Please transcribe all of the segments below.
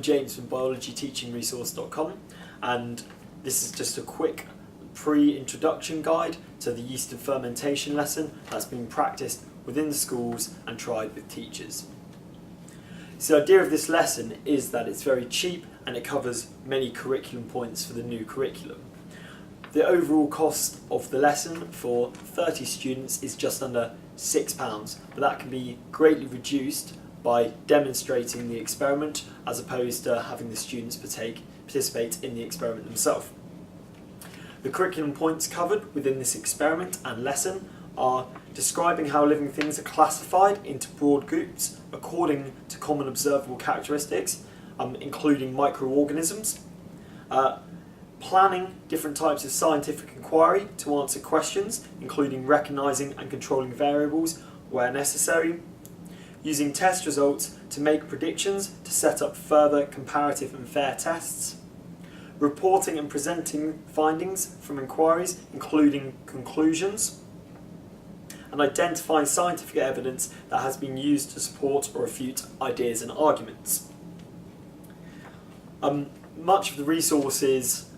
James from biologyteachingresource.com, and this is just a quick pre-introduction guide to the yeast and fermentation lesson that's been practiced within the schools and tried with teachers. So the idea of this lesson is that it's very cheap and it covers many curriculum points for the new curriculum. The overall cost of the lesson for 30 students is just under £6, but that can be greatly reduced by demonstrating the experiment as opposed to having the students participate in the experiment themselves. The curriculum points covered within this experiment and lesson are describing how living things are classified into broad groups according to common observable characteristics, including microorganisms, planning different types of scientific inquiry to answer questions, including recognising and controlling variables where necessary, using test results to make predictions to set up further comparative and fair tests, reporting and presenting findings from inquiries, including conclusions, and identifying scientific evidence that has been used to support or refute ideas and arguments. Much of the resources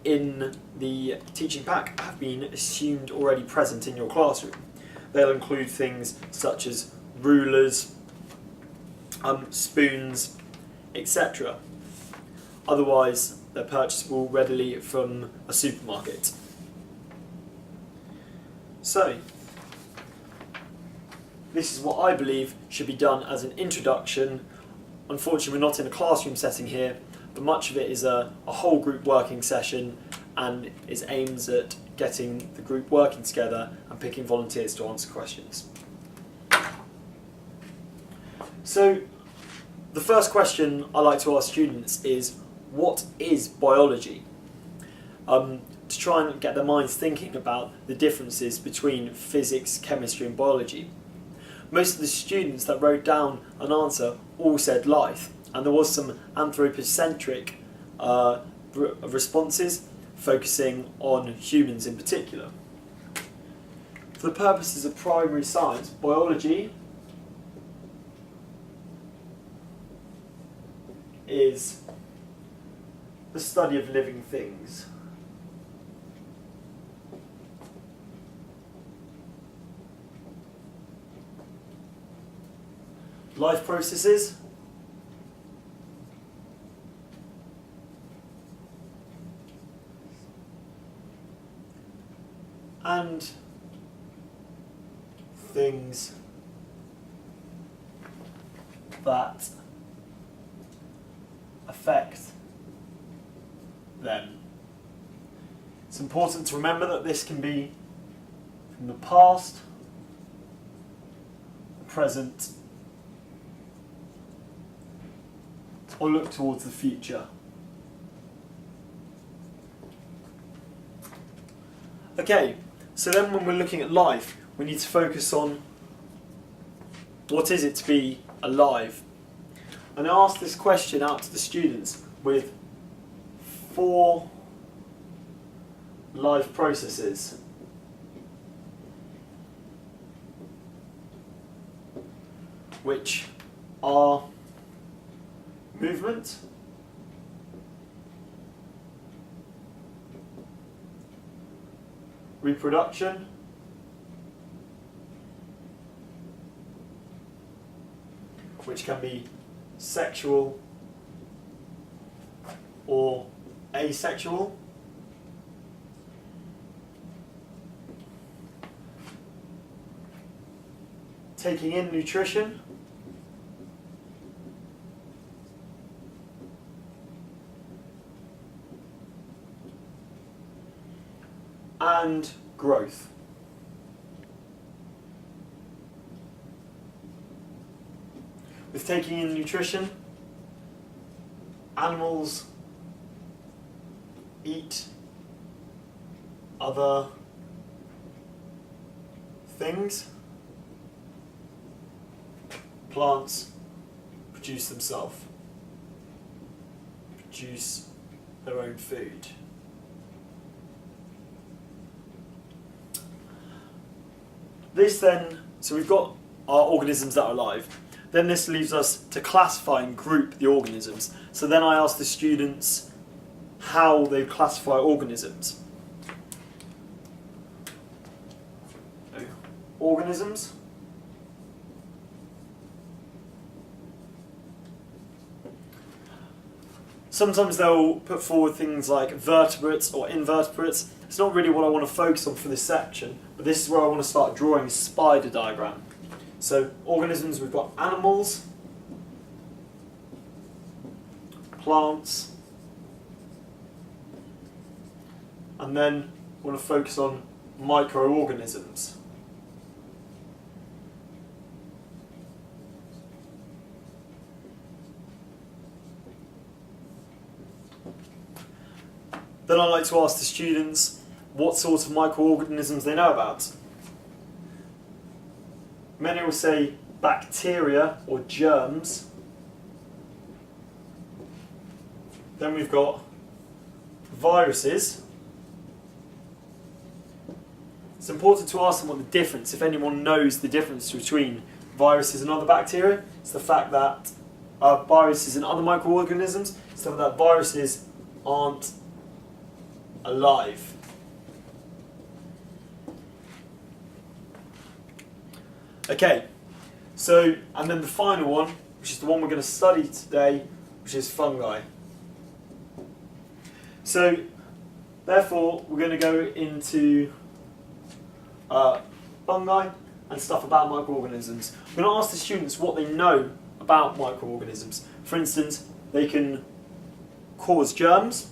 in the teaching pack have been assumed already present in your classroom. They'll include things such as rulers, spoons, etc. Otherwise, they're purchasable readily from a supermarket. So, this is what I believe should be done as an introduction. Unfortunately, we're not in a classroom setting here, but much of it is a whole group working session and is aimed at getting the group working together and picking volunteers to answer questions. So, the first question I like to ask students is, what is biology? To try and get their minds thinking about the differences between physics, chemistry and biology. Most of the students that wrote down an answer all said life, and there was some anthropocentric responses focusing on humans in particular. For the purposes of primary science, biology is the study of living things. Life processes and things that affect them. It's important to remember that this can be from the past, the present, or look towards the future. Okay, so then when we're looking at life, we need to focus on what is it to be alive. And I asked this question out to the students with 4 life processes. Which are movement, reproduction, which can be sexual or asexual, taking in nutrition, and growth. With taking in nutrition, animals eat other things, plants produce themselves, produce their own food. This then, so we've got our organisms that are alive. Then this leaves us to classify and group the organisms. So then I ask the students how they classify organisms. Organisms. Sometimes they'll put forward things like vertebrates or invertebrates. It's not really what I want to focus on for this section, but this is where I want to start drawing a spider diagram. So organisms, we've got animals, plants, and then I want to focus on microorganisms. Then I like to ask the students what sort of microorganisms they know about. Many will say bacteria or germs. Then we've got viruses. It's important to ask them what the difference, if anyone knows the difference between viruses and other bacteria. It's the fact that viruses and other microorganisms, it's the fact that viruses aren't alive. Okay, so, and then the final one, which is the one we're going to study today, which is fungi. So, therefore, we're going to go into fungi and stuff about microorganisms. We're going to ask the students what they know about microorganisms. For instance, they can cause germs,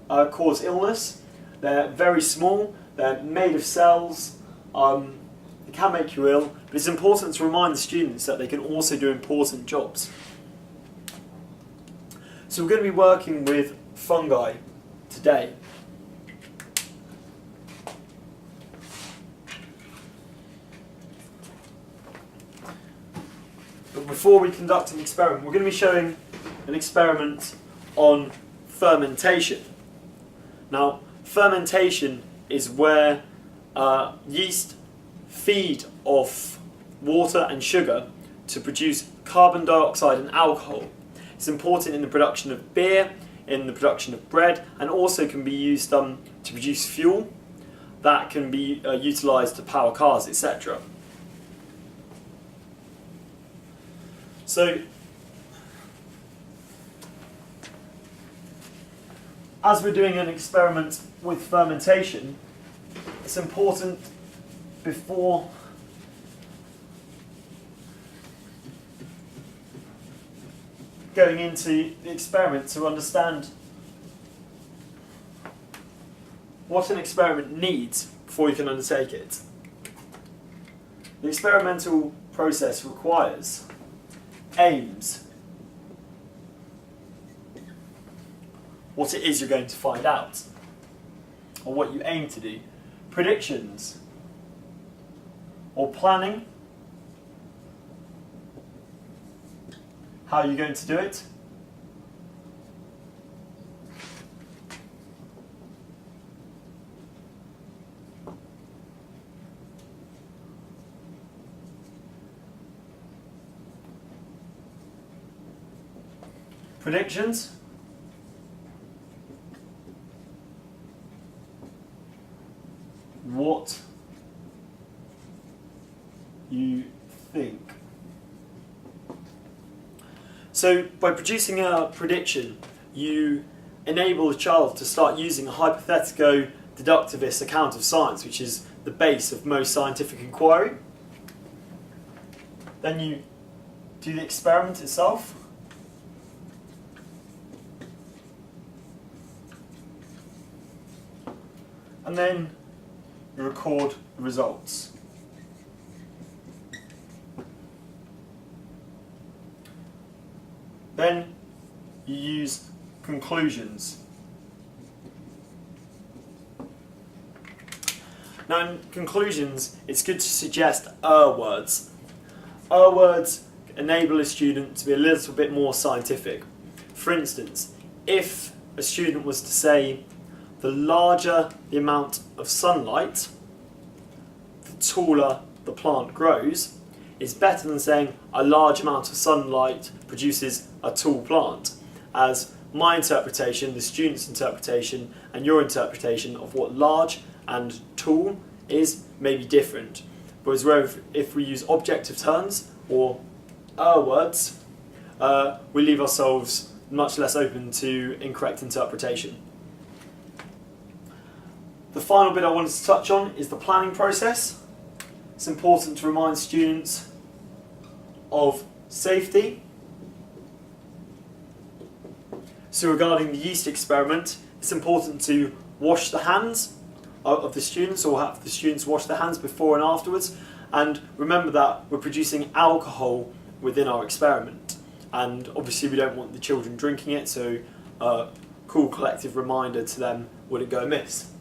cause illness. They're very small, they're made of cells, they can make you ill, but it's important to remind the students that they can also do important jobs. So we're going to be working with fungi today. But before we conduct an experiment, we're going to be showing an experiment on fermentation. Now, fermentation is where yeast feed off water and sugar to produce carbon dioxide and alcohol. It's important in the production of beer, in the production of bread, and also can be used to produce fuel that can be utilised to power cars, etc. So, as we're doing an experiment with fermentation, it's important before going into the experiment to understand what an experiment needs before you can undertake it. The experimental process requires aims, what it is you're going to find out, or what you aim to do, predictions, or planning, how you're going to do it, predictions, what you think. So by producing a prediction, you enable a child to start using a hypothetico-deductivist account of science, which is the base of most scientific inquiry. Then you do the experiment itself. And then you record the results. Then you use conclusions. Now in conclusions, it's good to suggest words. Words enable a student to be a little bit more scientific. For instance, if a student was to say, the larger the amount of sunlight, the taller the plant grows, is better than saying a large amount of sunlight produces a tall plant, as my interpretation, the student's interpretation, and your interpretation of what large and tall is may be different. Whereas if we use objective terms or words, we leave ourselves much less open to incorrect interpretation. The final bit I wanted to touch on is the planning process. It's important to remind students of safety. So regarding the yeast experiment, it's important to wash the hands of the students, or have the students wash their hands before and afterwards, and remember that we're producing alcohol within our experiment, and obviously we don't want the children drinking it, so a cool collective reminder to them wouldn't go amiss.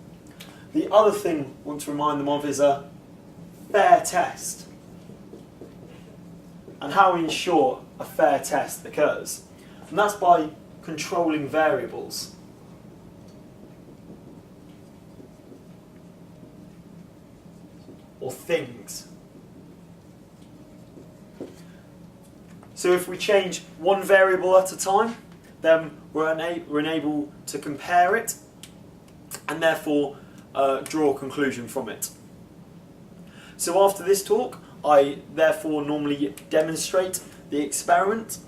The other thing I want to remind them of is a fair test, and how we ensure a fair test occurs, and that's by controlling variables. Or things. So if we change one variable at a time, then we're unable to compare it and therefore draw a conclusion from it. So after this talk, I therefore normally demonstrate the experiment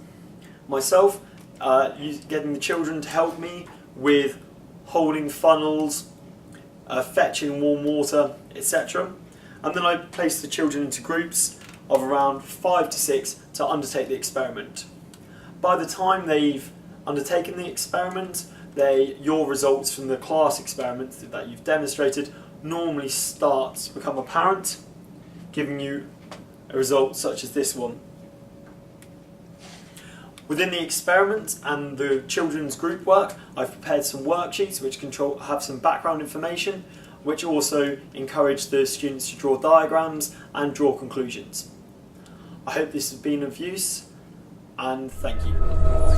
myself, getting the children to help me with holding funnels, fetching warm water, etc. And then I place the children into groups of around 5 to 6 to undertake the experiment. By the time they've undertaken the experiment, your results from the class experiment that you've demonstrated normally start to become apparent, giving you a result such as this one. Within the experiment and the children's group work, I've prepared some worksheets which have some background information, which also encourage the students to draw diagrams and draw conclusions. I hope this has been of use, and thank you.